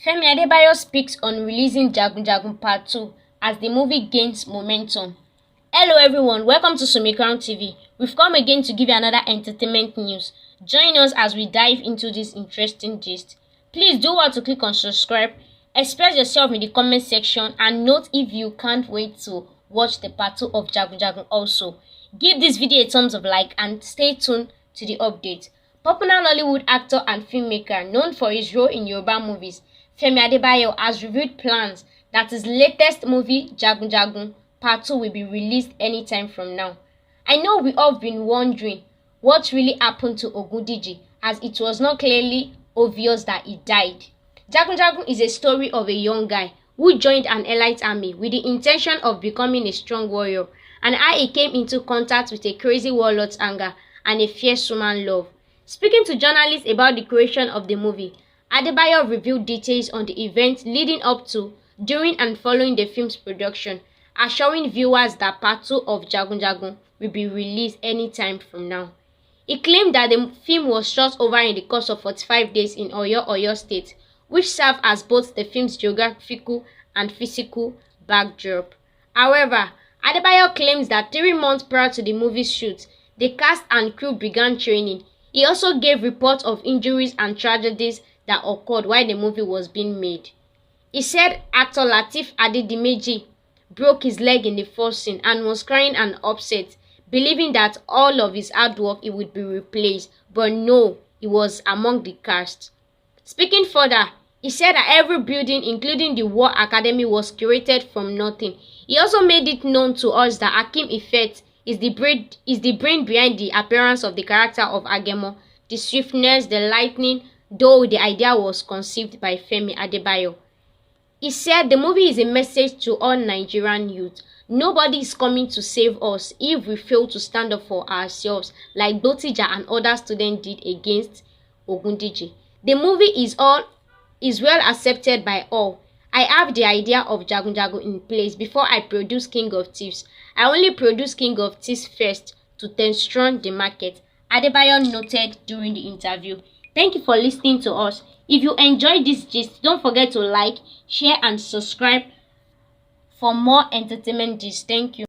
Femi Adebayo speaks on releasing Jagun Jagun Part 2 as the movie gains momentum. Hello everyone, welcome to Sumi Crown TV. We've come again to give you another entertainment news. Join us as we dive into this interesting gist. Please do want to click on subscribe, express yourself in the comment section, and note if you can't wait to watch the Part 2 of Jagun Jagun also. Give this video a thumbs up like and stay tuned to the update. Popular Nollywood actor and filmmaker known for his role in Yoruba movies, Femi Adebayo has revealed plans that his latest movie, Jagun Jagun Part 2, will be released anytime from now. I know we all been wondering what really happened to Ogundiji, as it was not clearly obvious that he died. Jagun Jagun is a story of a young guy who joined an elite army with the intention of becoming a strong warrior, and how he came into contact with a crazy warlord's anger and a fierce woman's love. Speaking to journalists about the creation of the movie, Adebayo revealed details on the events leading up to, during and following the film's production, assuring viewers that Part 2 of Jagun Jagun will be released anytime from now. He claimed that the film was shot over in the course of 45 days in Oyo State, which served as both the film's geographical and physical backdrop. However, Adebayo claims that 3 months prior to the movie's shoot, the cast and crew began training. He also gave reports of injuries and tragedies that occurred while the movie was being made. He said actor Lateef Adedimeji broke his leg in the first scene and was crying and upset, believing that all of his hard work it would be replaced, but no, he was among the cast. Speaking further, he said that every building, including the War Academy, was curated from nothing. He also made it known to us that Akim Effect is the brain behind the appearance of the character of Agemo, the swiftness, the lightning, though the idea was conceived by Femi Adebayo. He said the movie is a message to all Nigerian youth. Nobody is coming to save us if we fail to stand up for ourselves, like Dotija and other students did against Ogundiji. The movie is well accepted by all. I have the idea of Jagun Jagun in place before I produce King of Thieves. I only produce King of Thieves first to then strong the market, Adebayo noted during the interview. Thank you for listening to us. If you enjoyed this gist, don't forget to like, share and subscribe for more entertainment gist. Thank you.